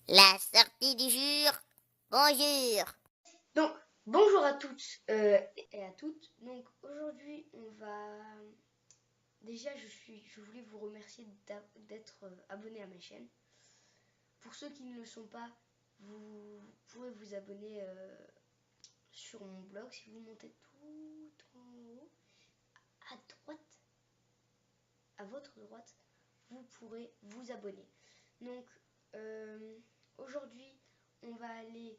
La sortie du jour. Bonjour. Donc, bonjour à toutes et à toutes. Donc, aujourd'hui, on va... Déjà, je voulais vous remercier d'être abonné à ma chaîne. Pour ceux qui ne le sont pas, vous pourrez vous abonner sur mon blog. Si vous montez tout en haut, à droite, à votre droite, vous pourrez vous abonner. Donc, aujourd'hui, on va aller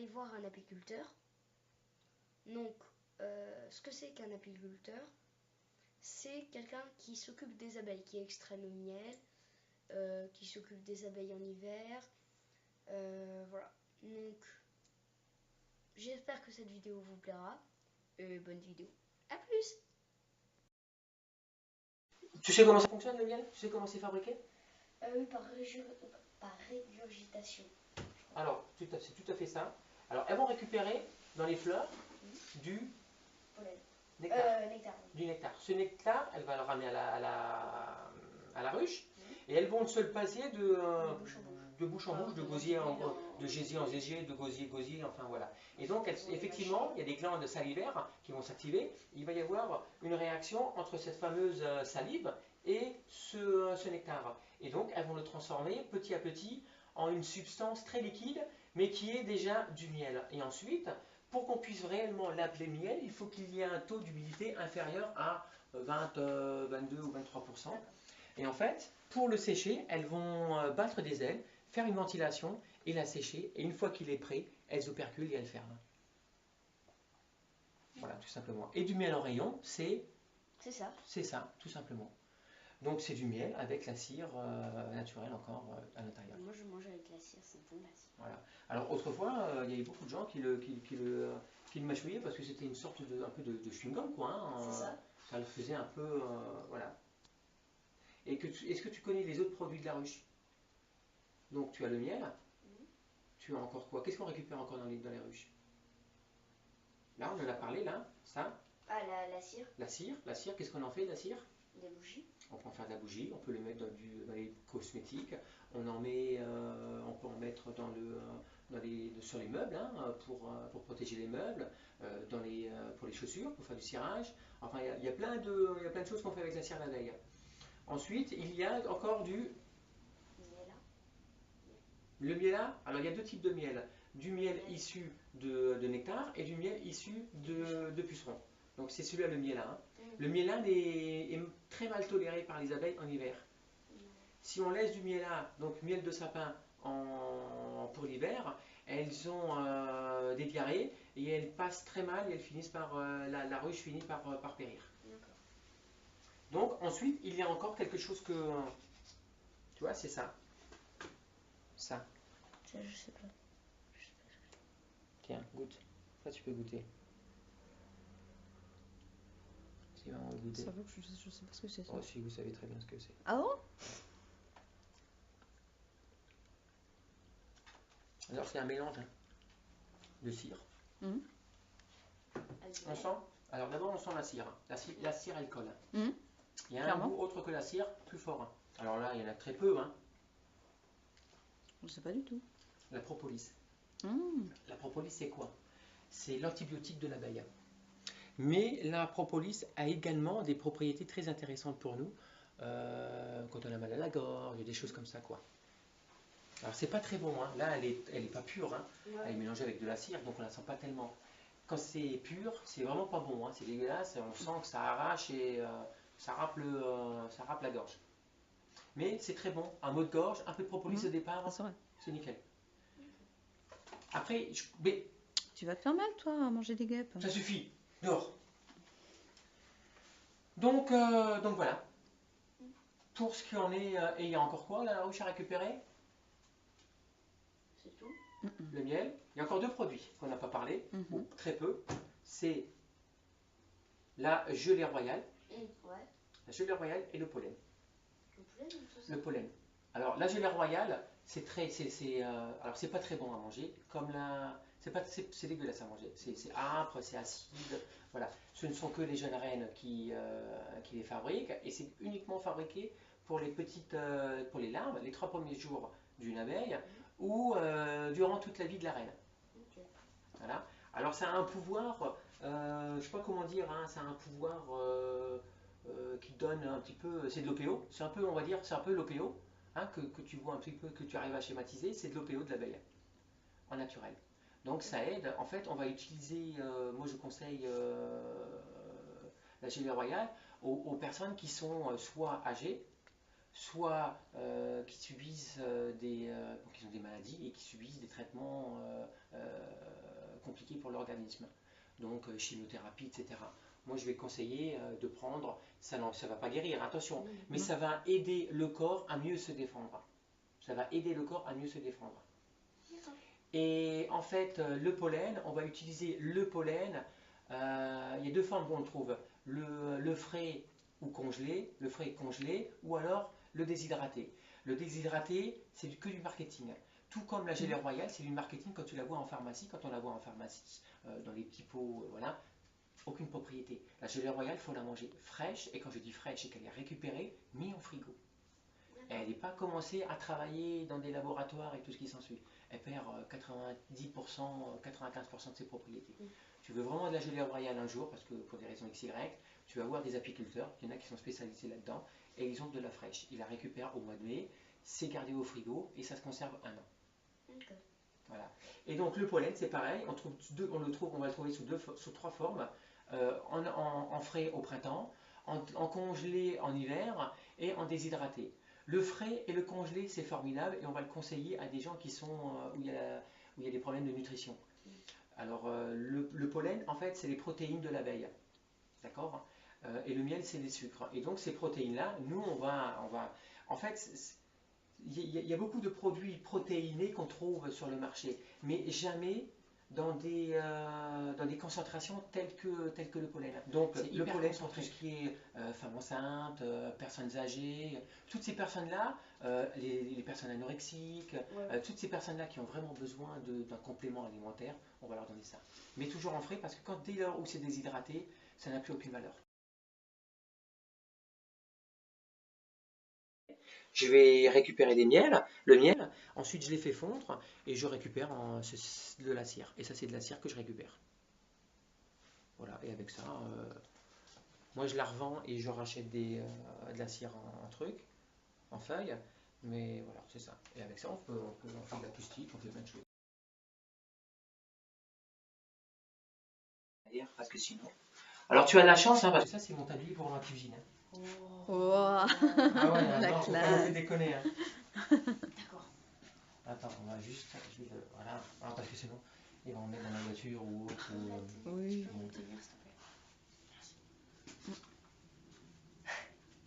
voir un apiculteur. Donc, ce que c'est qu'un apiculteur, c'est quelqu'un qui s'occupe des abeilles, qui extrait le miel, qui s'occupe des abeilles en hiver. Voilà. Donc, j'espère que cette vidéo vous plaira. Bonne vidéo. À plus. Tu sais comment ça fonctionne le miel? Tu sais comment c'est fabriqué? Oui, par régurgitation. Alors, c'est tout à fait ça. Alors, elles vont récupérer dans les fleurs du Pollen. nectar. Nectar. Du nectar. Ce nectar, elle va le ramener à la ruche et elles vont se le passer de bouche en bouche, de gosier de gésier en gésier, de gosier, enfin voilà. Et donc, effectivement, il y a des glandes salivaires qui vont s'activer. Il va y avoir une réaction entre cette fameuse salive et ce nectar. Et donc, elles vont le transformer petit à petit en une substance très liquide, mais qui est déjà du miel. Et ensuite, pour qu'on puisse réellement l'appeler miel, il faut qu'il y ait un taux d'humidité inférieur à 20, 22 ou 23%. Et en fait, pour le sécher, elles vont battre des ailes, faire une ventilation et la sécher. Et une fois qu'il est prêt, elles operculent et elles ferment. Voilà, tout simplement. Et du miel en rayon, c'est ça. C'est ça, tout simplement. Donc c'est du miel avec la cire naturelle encore à l'intérieur. Moi, je mange avec la cire, c'est bon la cire. Voilà. Alors autrefois, il y avait beaucoup de gens qui le mâchouillaient parce que c'était une sorte un peu de chewing-gum, quoi. Hein, c'est ça. Ça le faisait un peu, voilà. Et est-ce que tu connais les autres produits de la ruche? Donc tu as le miel. Tu as encore quoi? Qu'est-ce qu'on récupère encore dans les ruches? Là, on en a parlé, là, ça. Ah, la cire. La cire, qu'est-ce qu'on en fait de la cire? Des bougies. On peut en faire de la bougie, on peut le mettre dans les cosmétiques, on peut en mettre sur les meubles, hein, pour protéger les meubles, pour les chaussures, pour faire du cirage. Enfin, il y a plein de choses qu'on fait avec la cire d'abeille. Ensuite, il y a encore le miel. Alors, il y a deux types de miel. Du miel issu de nectar et du miel issu de pucerons. Donc, c'est celui-là le miel. Hein. Le miel est très mal toléré par les abeilles en hiver. Si on laisse du miel, donc miel de sapin pour l'hiver, elles ont des diarrhées et elles passent très mal et elles finissent la ruche finit par périr. Donc ensuite, il y a encore quelque chose que, tu vois, c'est ça. Ça. Ça, je sais pas. Tiens, goûte. Ça, tu peux goûter. C'est vraiment goûter. Ça veut que je sais pas ce que c'est. Oh, si, vous savez très bien ce que c'est. Ah bon? Alors, c'est un mélange de cire. Mmh. On sent. Alors, d'abord, on sent la cire. La cire, elle colle. Mmh. Il y a Clairement. un goût autre que la cire, plus fort. Alors là, il y en a très peu. Hein. Je sais pas du tout. La propolis. Mmh. La propolis, c'est quoi? C'est l'antibiotique de l'abeille. Mais la propolis a également des propriétés très intéressantes pour nous quand on a mal à la gorge, des choses comme ça, quoi. Alors c'est pas très bon, hein. Là elle est pas pure, hein. Ouais. Elle est mélangée avec de la cire, donc on la sent pas tellement. Quand c'est pur, c'est vraiment pas bon, hein. C'est dégueulasse, on sent que ça arrache et ça râpe la gorge. Mais c'est très bon, un mot de gorge, un peu de propolis au départ, c'est nickel. Après, mais Tu vas te faire mal, toi, à manger des guêpes. ça suffit, dehors. Donc voilà. Pour ce qui en est, et il y a encore quoi là, la ruche à récupérer? C'est tout. Le miel. Il y a encore deux produits qu'on n'a pas parlé, ou très peu. C'est la gelée royale. Ouais. La gelée royale et le pollen. Le pollen, Le pollen. Alors la gelée royale, alors c'est pas très bon à manger, c'est dégueulasse à manger. C'est âpre, c'est acide. Voilà. Ce ne sont que les jeunes reines qui les fabriquent, et c'est uniquement fabriqué pour les petites, pour les larves, les 3 premiers jours d'une abeille, ou durant toute la vie de la reine. Voilà. Alors ça a un pouvoir, je ne sais pas comment dire, hein, ça a un pouvoir qui donne un petit peu, c'est de l'OPO, c'est un peu, on va dire, c'est un peu l'OPO, hein, que tu vois un petit peu, que tu arrives à schématiser, c'est de l'OPO de l'abeille, en naturel. Donc ça aide, en fait on va utiliser, moi je conseille la gelée royale aux personnes qui sont soit âgées, soit qui subissent qui ont des maladies et qui subissent des traitements compliqués pour l'organisme, donc chimiothérapie, etc. Moi, je vais conseiller de prendre, ça ne va pas guérir, attention, mais ça va aider le corps à mieux se défendre. Ça va aider le corps à mieux se défendre. Et en fait, le pollen, on va utiliser le pollen, il y a 2 formes qu'on le trouve, le frais ou congelé, le frais congelé, ou alors le déshydraté. Le déshydraté, c'est que du marketing. Tout comme la gelée royale, c'est du marketing quand tu la vois en pharmacie, quand on la voit en pharmacie, dans les petits pots, voilà, aucune propriété. La gelée royale, il faut la manger fraîche, et quand je dis fraîche, c'est qu'elle est récupérée, mise en frigo. Elle n'est pas commencée à travailler dans des laboratoires et tout ce qui s'ensuit. Elle perd 90%, 95% de ses propriétés. Tu veux vraiment de la gelée royale un jour, parce que pour des raisons XY, tu vas voir des apiculteurs, il y en a qui sont spécialisés là-dedans, et ils ont de la fraîche. Ils la récupèrent au mois de mai, c'est gardé au frigo, et ça se conserve 1 an. Voilà. Et donc le pollen, c'est pareil, on va le trouver sous 3 formes, en frais au printemps, en congelé en hiver, et en déshydraté. Le frais et le congelé, c'est formidable, et on va le conseiller à des gens qui sont, où il y a des problèmes de nutrition. Alors, le pollen, en fait, c'est les protéines de l'abeille. D'accord? Et le miel, c'est les sucres. Et donc, ces protéines-là, nous, on va... En fait, il y a beaucoup de produits protéinés qu'on trouve sur le marché, mais jamais dans des concentrations telles que le pollen. Donc, le pollen, pour tout ce qui est femmes enceintes, personnes âgées, toutes ces personnes-là, les personnes anorexiques, toutes ces personnes-là qui ont vraiment besoin d'un complément alimentaire, on va leur donner ça. Mais toujours en frais, parce que dès lors où c'est déshydraté, ça n'a plus aucune valeur. Je vais récupérer le miel, ensuite je les fais fondre et je récupère de la cire. Et ça, c'est de la cire que je récupère. Voilà, et avec ça, moi je la revends et je rachète de la cire en truc, en feuille. Mais voilà, c'est ça. Et avec ça, on peut faire de l'acoustique, on peut plein de choses. Parce que sinon. Alors tu as de la chance, hein, parce que ça, c'est mon tablier pour ma cuisine. Hein. Oh, Ah ouais, la non, faut pas classe. non plus déconner. Hein. D'accord. Attends, on va juste. Voilà, ah, parce que sinon, ils vont en mettre dans la voiture ou autre. Oui. Tu peux me tenir, s'il te plaît?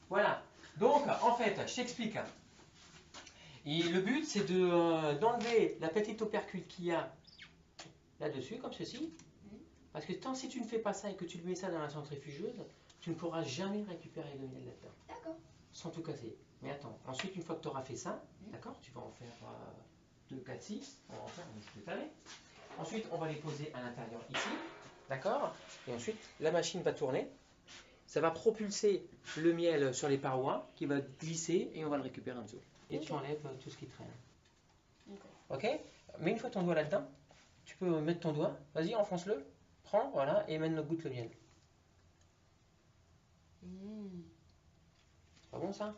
Voilà. Donc, en fait, je t'explique. Et le but, c'est d'enlever la petite opercule qu'il y a là-dessus, comme ceci. Parce que si tu ne fais pas ça et que tu mets ça dans la centrifugeuse, tu ne pourras jamais récupérer le miel là-dedans. D'accord. Sans tout casser. Mais attends, ensuite, une fois que tu auras fait ça, d'accord, tu vas en faire 2, 4, 6. On va en faire, je vais t'aller. Ensuite, on va les poser à l'intérieur ici. D'accord. Et ensuite, la machine va tourner. Ça va propulser le miel sur les parois qui va glisser et on va le récupérer en dessous. Et tu enlèves tout ce qui traîne. Ok? Mets une fois ton doigt là-dedans. Tu peux mettre ton doigt. Vas-y, enfonce-le. Prends, voilà, et maintenant goûte le miel. C'est pas bon ça?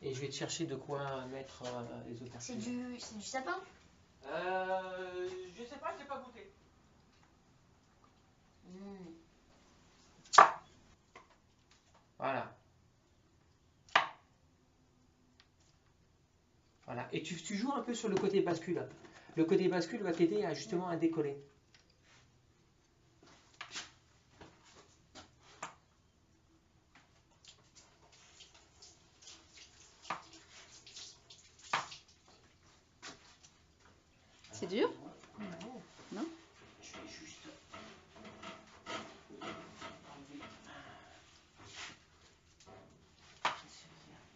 Et je vais te chercher de quoi mettre les autres. C'est du sapin? Je sais pas, je l'ai pas goûté. Voilà. Voilà. Et tu joues un peu sur le côté bascule. Le côté bascule va t'aider justement à décoller. C'est dur? Non? Je vais juste enlever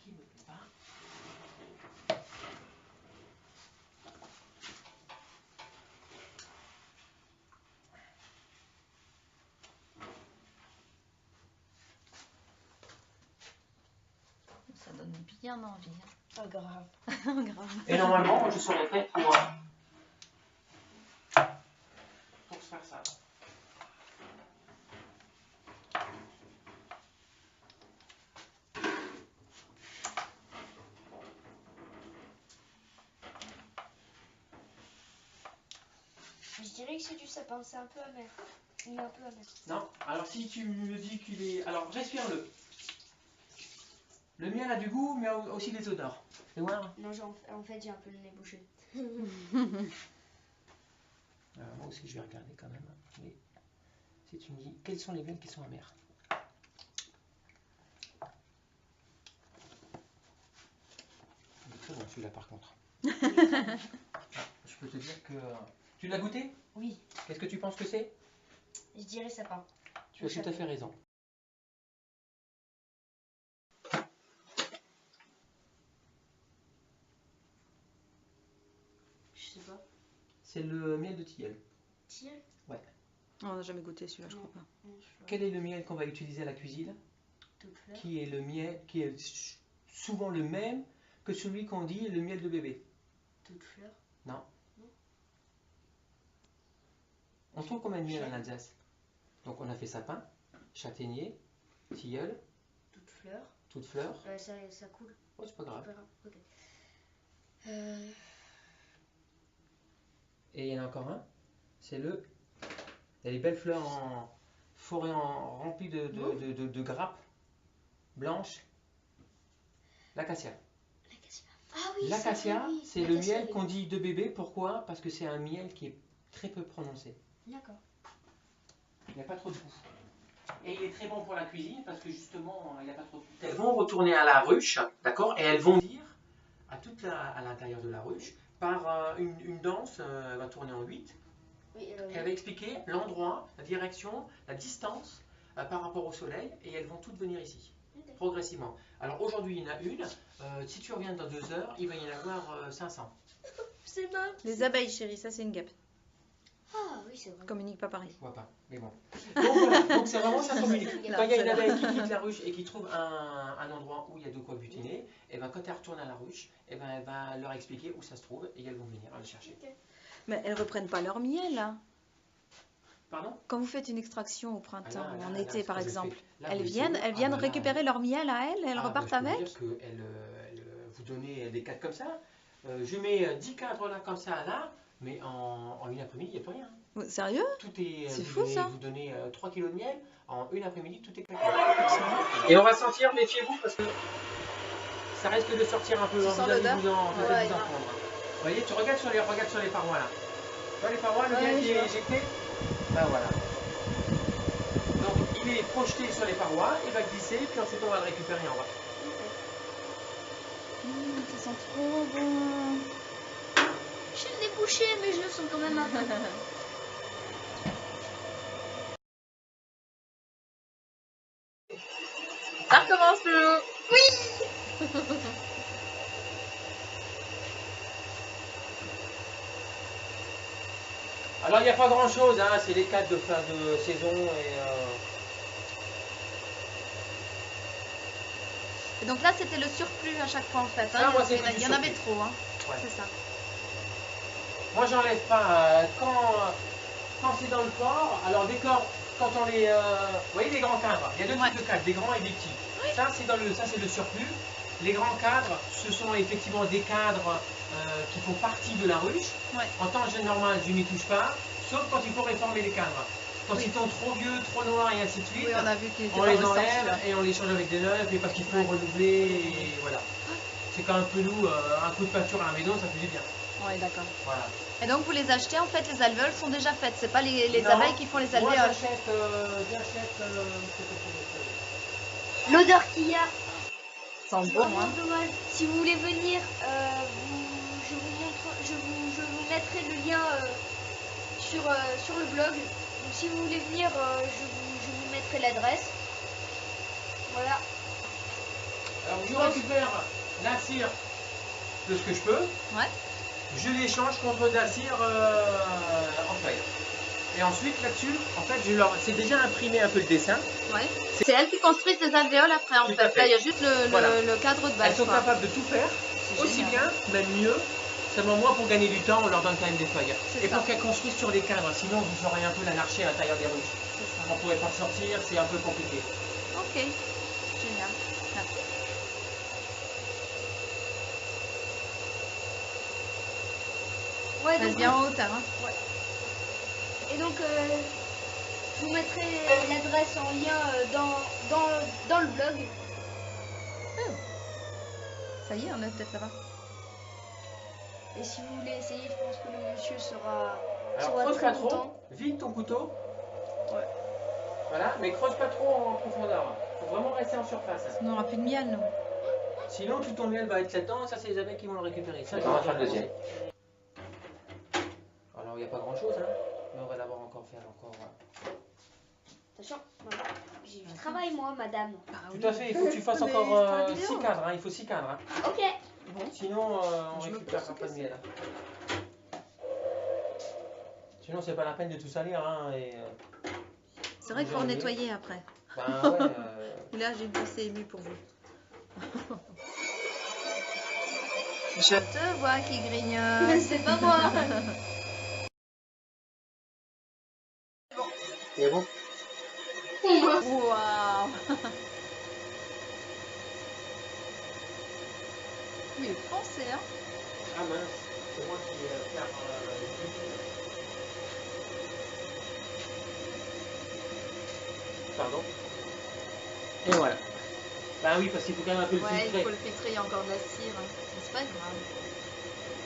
qui me plaît pas. Ça donne bien envie. Pas grave. Grave. Et normalement, moi, je serais prêt pour se faire ça. Je dirais que c'est du sapin, c'est un peu amer. Il est un peu amer. Non, alors si tu me dis qu'il est... Alors, respire-le. Le miel a du goût, mais a aussi des odeurs. Fais voir. Non, en fait, j'ai un peu le nez bouché. Moi aussi, je vais regarder quand même. Mais si tu me dis, quels sont les miels qui sont amers? Il est très bon celui-là par contre. Je peux te dire que... Tu l'as goûté? Oui, Qu'est-ce que tu penses que c'est? je dirais sapin. Tu as tout à fait raison. Je sais pas. C'est le miel de tilleul. Tilleul? On n'a jamais goûté celui-là, je crois pas. Non, je sais pas. Quel est le miel qu'on va utiliser à la cuisine? Toute fleur. Qui est le miel qui est souvent le même que celui qu'on dit le miel de bébé? Toute fleur. Non. On trouve combien de miel en Alsace? Donc on a fait sapin, châtaignier, tilleul, Toute fleur. toute fleur. Ça coule. Oh, c'est pas grave. Pas grave. Ok. Et il y en a encore un, c'est le... Il y a les belles fleurs en forêt remplies de grappes blanches. L'acacia. L'acacia. Ah oui, L'acacia, oui. c'est le L'acacia, miel oui. qu'on dit de bébé. Pourquoi? Parce que c'est un miel qui est très peu prononcé. D'accord. Il n'y a pas trop de goût. Et il est très bon pour la cuisine parce que justement, il n'y a pas trop de goût. Elles vont retourner à la ruche, d'accord? Et elles vont dire à l'intérieur de la ruche par une danse, elle va tourner en 8. Oui, Elle va expliquer l'endroit, la direction, la distance par rapport au soleil et elles vont toutes venir ici, progressivement. Alors aujourd'hui, il y en a une. Si tu reviens dans 2 heures, il va y en avoir 500. C'est marrant. Les abeilles, chérie, ça c'est une guêpe. Ah oui, c'est vrai. Communique pas pareil. Je vois pas, mais bon. Donc voilà, donc c'est vraiment ça communique. Non, Quand il y a une c'est abeille qui quitte la ruche et qui trouve un endroit où il y a de quoi butiner, et ben quand elle retourne à la ruche, et ben elle va leur expliquer où ça se trouve et elles vont venir le chercher. Mais elles reprennent pas leur miel, hein. Pardon? Quand vous faites une extraction au printemps, Ah là, en là, été ce par que je exemple, fais. Là, elles vous viennent, essayez. elles récupérer leur miel à elles et elles repartent je peux avec. vous dire qu'elle vous donnez des cadres comme ça. Je mets 10 cadres là comme ça là, mais en une après-midi, il n'y a plus rien. Sérieux? Tout est, C'est vous fou, donnez, ça. Vous donnez 3 kilos de miel, en une après-midi, tout est claqué. Et on va sentir, méfiez-vous, parce que ça risque de sortir un peu. Tu hein, sens vous allez l'odeur? vous en Ouais, prendre. Vous voyez, tu regardes sur les parois là. Tu vois les parois, le Ouais, miel qui je est vois. éjecté? Ben voilà. Donc il est projeté sur les parois, il va glisser, puis ensuite on va le récupérer en bas. Ça sent trop bon. J'ai le nez bouché, mais je le sens quand même un peu. Ça recommence Lolo. Alors il n'y a pas grand chose, hein, c'est les cadres de fin de saison Et donc là c'était le surplus à chaque fois en fait. Ah, moi, c'est il y en du avait surplus. trop, hein. Ouais. C'est ça. Moi j'enlève pas quand c'est dans le corps. Alors des corps, quand on les vous voyez les grands cadres, il y a 2 types de cadres, des grands et des petits. Ça c'est le surplus. Les grands cadres, ce sont effectivement des cadres qui font partie de la ruche. Ouais. En temps normal, je n'y touche pas, sauf quand il faut réformer les cadres. Quand ils sont trop vieux, trop noirs et ainsi de suite, Oui, on a vu qu'ils étaient on pas les ressortis, enlève là. et on les change avec des neufs, et parce qu'il faut renouveler, et voilà. C'est quand un peu nous, un coup de peinture à la maison, ça fait du bien. Ouais, d'accord. Voilà. Et donc vous les achetez en fait, les alvéoles sont déjà faites. C'est pas les Non, abeilles qui font les Moi alvéoles. j'achète L'odeur qu'il y a, Sent c'est bon, vraiment hein. dommage. Si vous voulez venir, je vous mettrai le lien sur le blog. Donc si vous voulez venir, je vous mettrai l'adresse. Voilà. Alors je récupère la cire de ce que je peux. Ouais. Je l'échange contre de la cire en feuille. Et ensuite, là-dessus, en fait, c'est déjà imprimé un peu le dessin. Ouais. C'est elles qui construisent les alvéoles après, en Tout fait. à fait. Là, il y a juste Voilà. le cadre de base. Elles sont quoi. capables de tout faire, C'est aussi génial. bien, même mieux. Seulement moi, pour gagner du temps, on leur donne quand même des feuilles. C'est Et ça. pour qu'elles construisent sur les cadres, sinon vous aurez un peu l'anarchie à l'intérieur des ruches. C'est ça. On ne pourrait pas sortir, c'est un peu compliqué. Ok. Génial. Merci. Ouais, Reste donc, bien en hauteur. Hein. et donc, je vous mettrai l'adresse en lien dans le blog. Ça y est, on est peut-être là-bas. Et si vous voulez essayer, je pense que le monsieur sera Alors creuse pas trop, vide ton couteau. Ouais. Voilà, mais creuse pas trop en profondeur. Faut vraiment rester en surface. On n'aura plus de miel, non? Sinon tout ton miel va être là-dedans, ça c'est les abeilles qui vont le récupérer. Ça, on va faire le deuxième. Alors il n'y a pas grand chose, hein, mais on va d'abord encore faire encore. Attention, voilà. J'ai du travail, moi, madame. Ah, Tout à fait, il faut que tu fasses Mais encore c'est pas la vidéo. 6 cadres, hein, il faut 6 cadres. Hein. Ok. Sinon on Je me récupérera pose pas de miel. Sinon c'est pas la peine de tout salir. Hein, et, C'est vrai qu'il faut nettoyer après. ben ouais. Et là, j'ai une pensée émue pour vous. Je te vois qui grignote. C'est pas moi. C'est bon. Waouh. Oui, pensez, hein. Ah mince, c'est moi qui vais faire Pardon. Et voilà. Bah oui, parce qu'il faut quand même un peu le Ouais, filtrer. il faut le filtrer, il y a encore de la cire. Mais c'est pas grave.